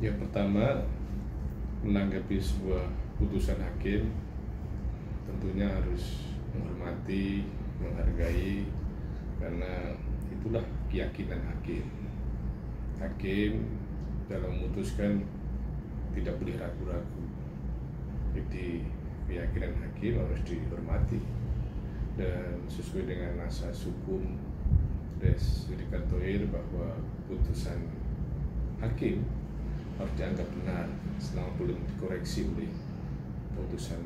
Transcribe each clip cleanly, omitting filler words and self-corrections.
Yang pertama, menanggapi sebuah putusan hakim tentunya harus menghormati, menghargai, karena itulah keyakinan hakim. Hakim dalam memutuskan tidak boleh ragu-ragu. Jadi keyakinan hakim harus dihormati, dan sesuai dengan asas hukum res judicatoir bahwa putusan hakim harus dianggap benar selama belum dikoreksi oleh putusan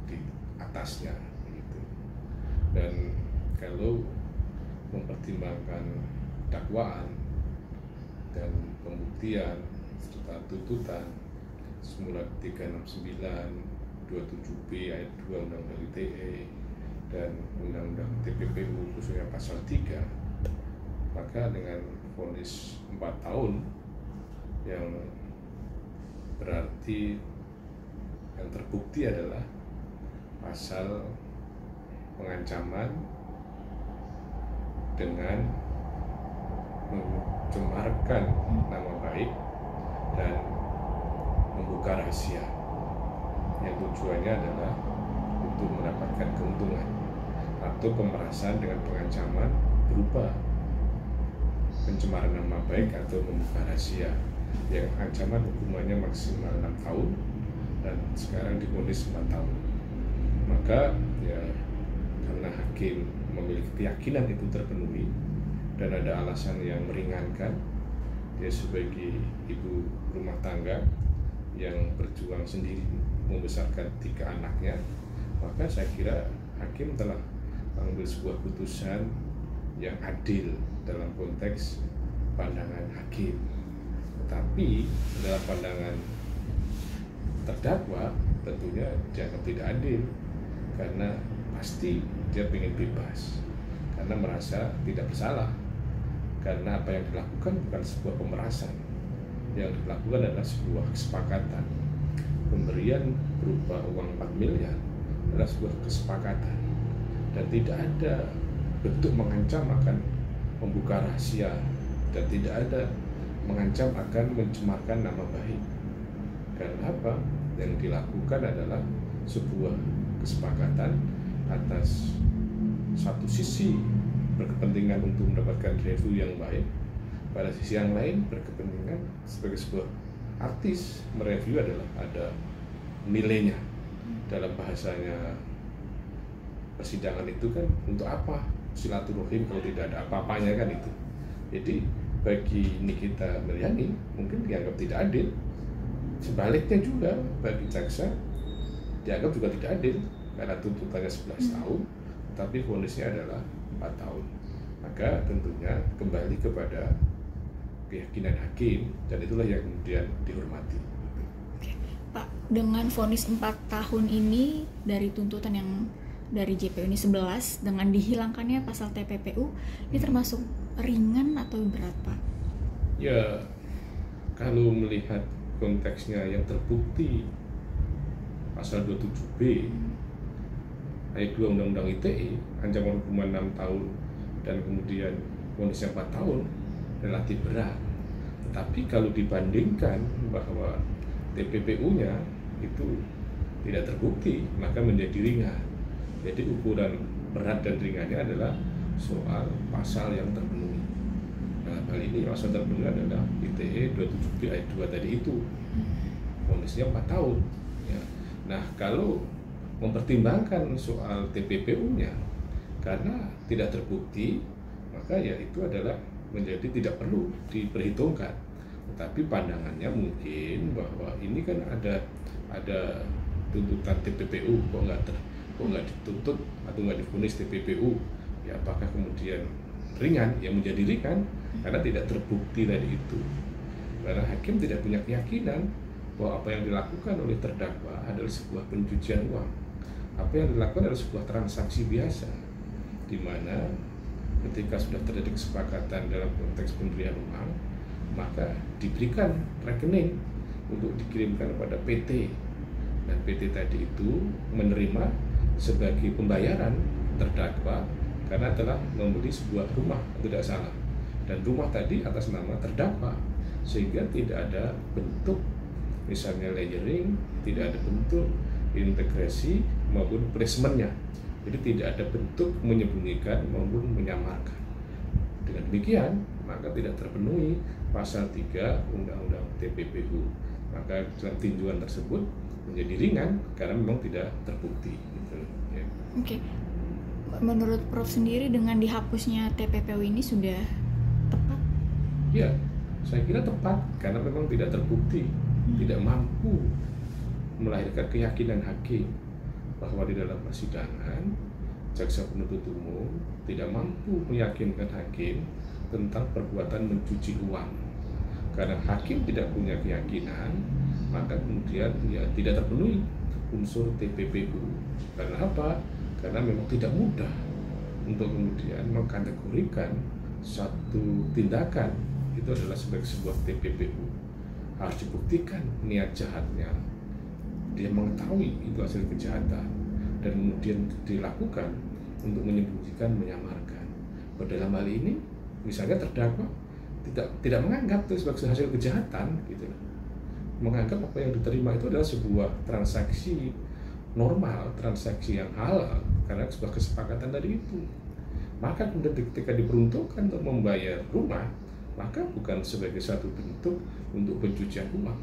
di atasnya gitu. Dan kalau mempertimbangkan dakwaan dan pembuktian serta tuntutan semula 369, 27B ayat 2 Undang-Undang ITE dan Undang-Undang TPPU khususnya pasal 3, maka dengan vonis 4 tahun yang berarti yang terbukti adalah pasal pengancaman dengan mencemarkan nama baik dan membuka rahasia yang tujuannya adalah untuk mendapatkan keuntungan, atau pemerasan dengan pengancaman berupa pencemaran nama baik atau membuka rahasia yang ancaman hukumannya maksimal 6 tahun dan sekarang divonis 4 tahun. Maka ya, karena hakim memiliki keyakinan itu terpenuhi dan ada alasan yang meringankan, dia sebagai ibu rumah tangga yang berjuang sendiri membesarkan 3 anaknya, maka saya kira hakim telah mengambil sebuah putusan yang adil dalam konteks pandangan hakim. Tetapi dalam pandangan terdakwa tentunya dianggap tidak adil, karena pasti dia ingin bebas karena merasa tidak bersalah, karena apa yang dilakukan bukan sebuah pemerasan. Yang dilakukan adalah sebuah kesepakatan. Pemberian berupa uang 4 miliar adalah sebuah kesepakatan, dan tidak ada bentuk mengancam akan membuka rahasia, dan tidak ada mengancam akan mencemarkan nama baik. Karena apa? Yang dilakukan adalah sebuah kesepakatan atas satu sisi berkepentingan untuk mendapatkan review yang baik, pada sisi yang lain berkepentingan sebagai sebuah artis mereview adalah ada nilainya. Dalam bahasanya persidangan itu kan untuk apa silaturahim kalau tidak ada apa-apanya kan itu. Jadi bagi Nikita Mirzani mungkin dianggap tidak adil, sebaliknya juga bagi jaksa dianggap juga tidak adil karena tuntutannya 11 tahun tapi vonisnya adalah 4 tahun. Maka tentunya kembali kepada keyakinan hakim, dan itulah yang kemudian dihormati. Pak, dengan vonis 4 tahun ini dari tuntutan yang dari JPU ini 11 dengan dihilangkannya pasal TPPU, ini termasuk ringan atau berat, Pak? Ya, kalau melihat konteksnya yang terbukti pasal 27B ayat 2 Undang-Undang ITE, ancaman hukuman 6 tahun dan kemudian vonisnya 4 tahun, relatif berat. Tetapi kalau dibandingkan bahwa TPPU-nya itu tidak terbukti, maka menjadi ringan. Jadi ukuran berat dan ringannya adalah soal pasal yang terpenuhi. Dalam hal ini pasal terpenuhi adalah ITE 27B ayat 2 tadi itu, vonisnya 4 tahun ya. Nah, kalau mempertimbangkan soal TPPU-nya karena tidak terbukti, maka ya itu adalah menjadi tidak perlu diperhitungkan. Tetapi pandangannya mungkin bahwa ini kan ada tuntutan TPPU, kok nggak dituntut atau nggak divonis TPPU, ya apakah kemudian ringan? Ya menjadi ringan karena tidak terbukti tadi itu. Karena hakim tidak punya keyakinan bahwa apa yang dilakukan oleh terdakwa adalah sebuah pencucian uang. Apa yang dilakukan adalah sebuah transaksi biasa, di mana ketika sudah terjadi kesepakatan dalam konteks pemberian uang, maka diberikan rekening untuk dikirimkan kepada PT, dan PT tadi itu menerima sebagai pembayaran terdakwa karena telah membeli sebuah rumah, tidak salah, dan rumah tadi atas nama terdakwa. sehingga tidak ada bentuk misalnya layering, tidak ada bentuk integrasi maupun placementnya. Jadi tidak ada bentuk menyembunyikan maupun menyamarkan. Dengan demikian, maka tidak terpenuhi pasal 3 Undang-Undang TPPU. Maka dalam tinjauan tersebut menjadi ringan karena memang tidak terbukti. Gitu. Ya. Oke. Menurut Prof sendiri dengan dihapusnya TPPU ini sudah tepat? Ya, saya kira tepat karena memang tidak terbukti, tidak mampu melahirkan keyakinan hakim bahwa di dalam persidangan jaksa penuntut umum tidak mampu meyakinkan hakim tentang perbuatan mencuci uang. Karena hakim tidak punya keyakinan, maka kemudian ya tidak terpenuhi unsur TPPU. Karena apa? Karena memang tidak mudah untuk kemudian mengkategorikan satu tindakan itu adalah sebagai sebuah TPPU. Harus dibuktikan niat jahatnya, dia mengetahui itu hasil kejahatan dan kemudian dilakukan untuk menyembunyikan, menyamarkan. Pada dalam hal ini, misalnya terdakwa tidak menganggap itu sebagai hasil kejahatan, gitu. Menganggap apa yang diterima itu adalah sebuah transaksi normal, transaksi yang halal karena sebuah kesepakatan tadi itu. Maka kemudian ketika diperuntukkan untuk membayar rumah, maka bukan sebagai satu bentuk untuk pencucian uang,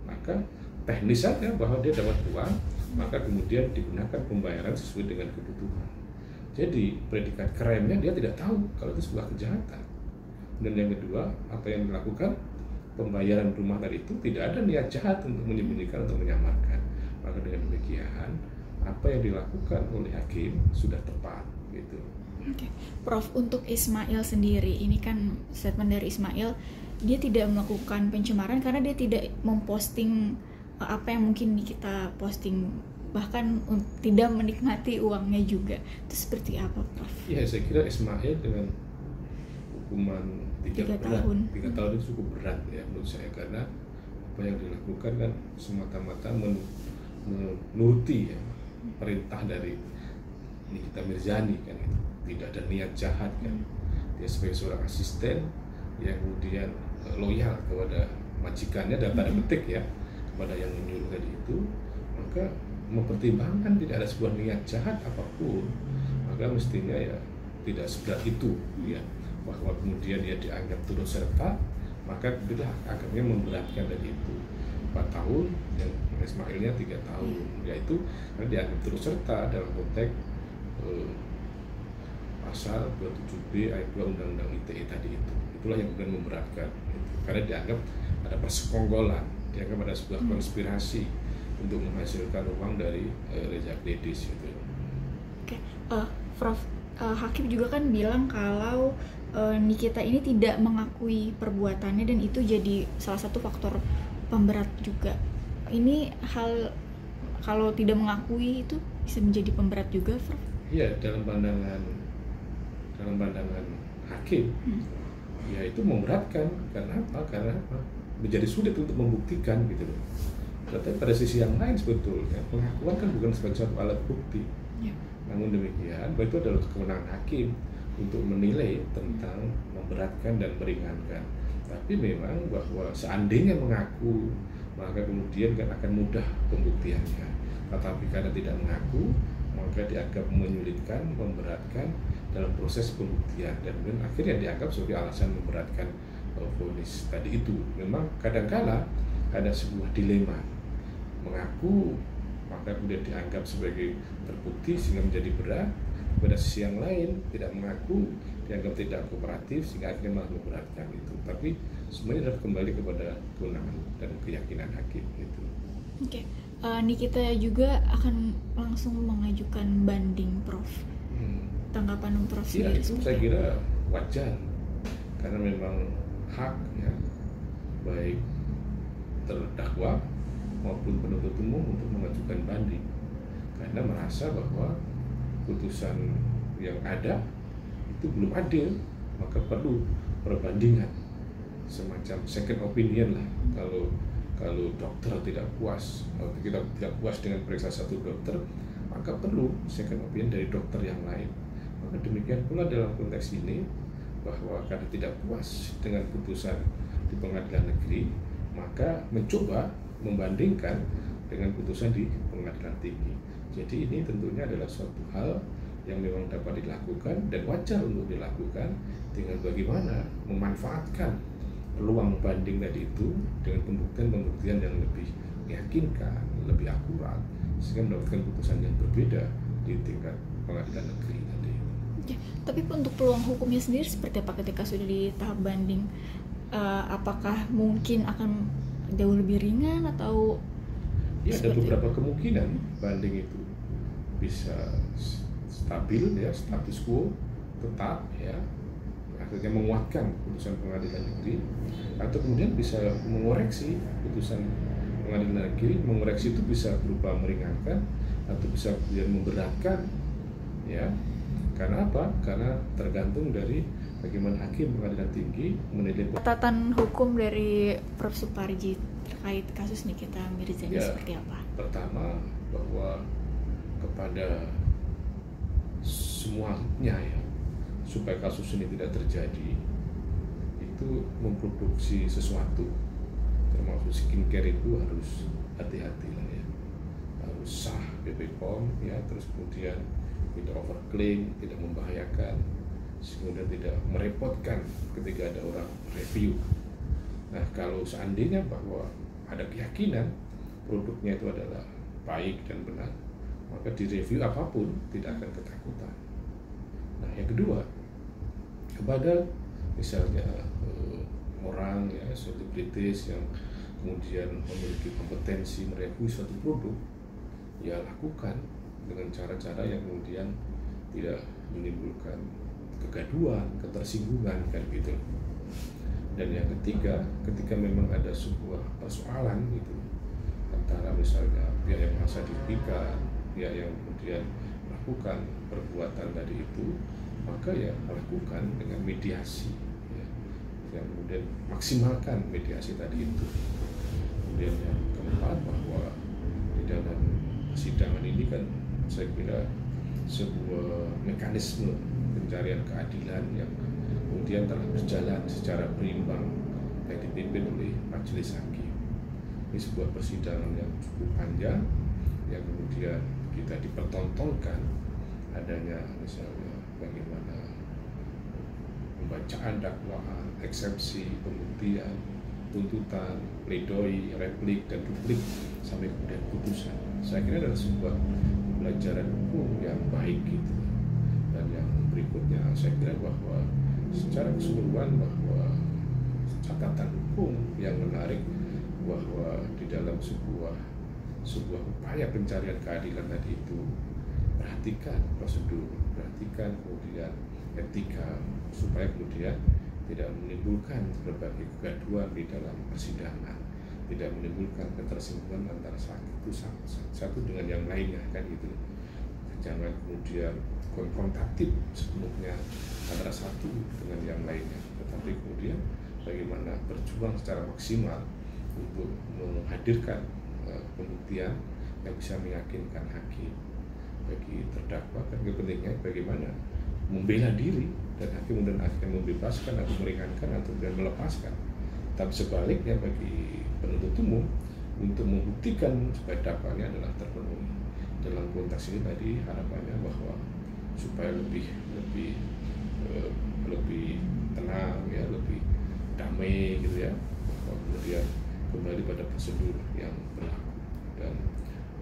maka teknis saja bahwa dia dapat uang, maka kemudian digunakan pembayaran sesuai dengan kebutuhan. Jadi predikat krimnya dia tidak tahu kalau itu sebuah kejahatan. Dan yang kedua, apa yang dilakukan pembayaran rumah tadi itu tidak ada niat jahat untuk menyembunyikan atau menyamarkan. Maka dengan demikian apa yang dilakukan oleh hakim sudah tepat, gitu. Oke. Prof, untuk Ismail sendiri, ini kan statement dari Ismail, dia tidak melakukan pencemaran karena dia tidak memposting apa yang mungkin kita posting, bahkan tidak menikmati uangnya juga. Itu seperti apa, Prof? Ya, saya kira Ismail dengan hukuman 3 tahun itu cukup berat ya menurut saya, karena apa yang dilakukan kan semata-mata menuruti ya perintah dari Nikita Mirzani kan, itu tidak ada niat jahat kan. Dia sebagai seorang asisten yang kemudian loyal kepada majikannya dan tanda petik ya kepada yang menyuruh tadi itu, maka mempertimbangkan tidak ada sebuah niat jahat apapun, maka mestinya ya tidak seberat itu ya, bahwa kemudian dia dianggap turut serta, maka itulah akhirnya memberatkan dari itu 4 tahun yang Ismailnya 3 tahun, yaitu karena dianggap turut serta dalam konteks pasal 27B ayat 2 Undang-Undang ITE tadi itu. Itulah yang kemudian memberatkan gitu. Karena dianggap ada persekonggolan, dianggap ada sebuah konspirasi untuk menghasilkan uang dari Reza Gledis gitu. Oke, Prof, hakim juga kan bilang kalau Nikita ini tidak mengakui perbuatannya dan itu jadi salah satu faktor pemberat juga. Ini hal kalau tidak mengakui itu bisa menjadi pemberat juga, Prof? Iya, dalam pandangan hakim, ya itu memberatkan. Karena apa? Karena menjadi sulit untuk membuktikan gitu loh. Tetapi pada sisi yang lain sebetulnya pengakuan kan bukan sebagai satu alat bukti. Ya. Namun demikian, bahwa itu adalah kewenangan hakim untuk menilai tentang memberatkan dan meringankan. Tapi memang bahwa seandainya mengaku, maka kemudian kan akan mudah pembuktiannya. Tetapi karena tidak mengaku, maka dianggap menyulitkan, memberatkan dalam proses pembuktian, dan kemudian akhirnya dianggap sebagai alasan memberatkan vonis tadi itu. Memang kadang-kala ada sebuah dilema, mengaku maka kemudian dianggap sebagai terbukti sehingga menjadi berat, pada sisi yang lain tidak mengaku dianggap tidak kooperatif sehingga akhirnya malah memberatkan itu. Tapi semuanya harus kembali kepada kewenangan dan keyakinan hakim itu. Oke. Nikita juga akan langsung mengajukan banding, Prof. Tanggapan Prof ya, sendiri? Itu saya kira wajar karena memang hak ya, baik terdakwa maupun penuntut umum untuk mengajukan banding karena merasa bahwa putusan yang ada itu belum adil, maka perlu perbandingan, semacam second opinion lah. Kalau dokter tidak puas, kalau kita tidak puas dengan periksa satu dokter, maka perlu second opinion dari dokter yang lain. Maka demikian pula dalam konteks ini, bahwa karena tidak puas dengan putusan di pengadilan negeri, maka mencoba membandingkan dengan putusan di pengadilan tinggi. Jadi ini tentunya adalah suatu hal yang memang dapat dilakukan dan wajar untuk dilakukan dengan bagaimana memanfaatkan peluang banding tadi itu dengan pembuktian yang lebih meyakinkan, lebih akurat, sehingga mendapatkan putusan yang berbeda di tingkat pengadilan negeri tadi. Ya, tapi untuk peluang hukumnya sendiri seperti apa ketika sudah di tahap banding? Apakah mungkin akan jauh lebih ringan atau? Ya, ada beberapa kemungkinan banding itu bisa stabil ya, status quo tetap ya, akhirnya menguatkan putusan pengadilan negeri, atau kemudian bisa mengoreksi putusan pengadilan negeri. Mengoreksi itu bisa berupa meringankan atau bisa kemudian memberatkan ya. Karena apa? Karena tergantung dari bagaimana hakim pengadilan tinggi menilai. Catatan hukum dari Prof. Suparji terkait kasus Nikita Mirzani seperti apa? Pertama, bahwa kepada semuanya ya, supaya kasus ini tidak terjadi, itu memproduksi sesuatu, termasuk skincare itu harus hati-hati lah ya, harus sah BPOM ya, terus kemudian tidak overclaim, tidak membahayakan, kemudian tidak merepotkan ketika ada orang review. Nah, kalau seandainya bahwa ada keyakinan produknya itu adalah baik dan benar, maka di review apapun tidak akan ketakutan. Nah, yang kedua, kepada misalnya orang ya, selebritis yang kemudian memiliki kompetensi mereview suatu produk, ya lakukan dengan cara-cara yang kemudian tidak menimbulkan kegaduhan, ketersinggungan kan gitu. Dan yang ketiga, ketika memang ada sebuah persoalan gitu antara misalnya pihak yang merasa dirugikan, pihak yang kemudian melakukan perbuatan tadi itu, maka ya lakukan dengan mediasi ya, yang kemudian maksimalkan mediasi tadi itu. Kemudian yang keempat, bahwa di dalam persidangan ini kan saya kira sebuah mekanisme pencarian keadilan yang kemudian telah berjalan secara berimbang yang dipimpin oleh majelis hakim. Ini sebuah persidangan yang cukup panjang, yang kemudian kita dipertontonkan adanya misalnya bagaimana pembacaan dakwaan, eksepsi, pembuktian, tuntutan, pledoi, replik, dan duplik sampai kemudian putusan. Saya kira adalah sebuah pelajaran hukum yang baik gitu. Dan yang berikutnya saya kira bahwa secara keseluruhan bahwa catatan hukum yang menarik bahwa di dalam sebuah upaya pencarian keadilan tadi itu, perhatikan prosedur, perhatikan kemudian etika, supaya kemudian tidak menimbulkan berbagai kegaduhan di dalam persidangan, tidak menimbulkan ketersinggungan antara satu dengan yang lainnya kan gitu. Jangan kemudian konfrontatif sepenuhnya antara satu dengan yang lainnya, tetapi kemudian bagaimana berjuang secara maksimal untuk menghadirkan pembuktian yang bisa meyakinkan hakim. Bagi terdakwa kan kepentingannya bagaimana membela diri, dan hakim kemudian akhirnya membebaskan atau meringankan atau kemudian melepaskan. Tapi sebaliknya bagi penuntut umum untuk membuktikan supaya dakwanya adalah terpenuhi. Dalam konteks ini tadi harapannya bahwa supaya lebih tenang ya, lebih damai gitu ya, bahwa kemudian kembali pada prosedur yang berlaku. Dan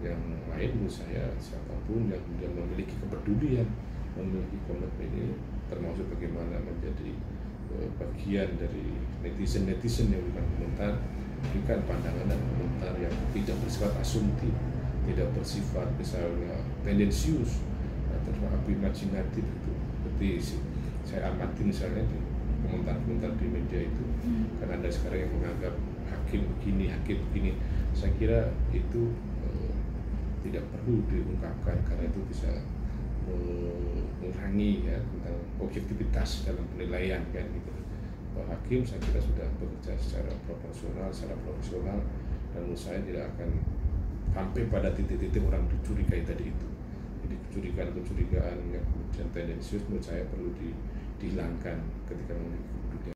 yang lain menurut saya, siapapun yang kemudian memiliki kepedulian, memiliki komitmen ini, termasuk bagaimana menjadi bagian dari netizen yang bukan komentar, berikan pandangan dan komentar yang tidak bersifat asumtif, tidak bersifat misalnya tendensius atau imajinatif itu. Seperti saya amati misalnya di komentar-komentar di media itu, karena ada sekarang yang menganggap hakim begini, saya kira itu tidak perlu diungkapkan, karena itu bisa mengurangi ya tentang objektivitas dalam penilaian kan gitu. Bahwa hakim saya kira sudah bekerja secara proporsional, secara profesional, dan menurut saya tidak akan sampai pada titik-titik orang dicurigai tadi itu. Jadi kecurigaan yang kemudian tendensius menurut saya perlu dihilangkan ketika memiliki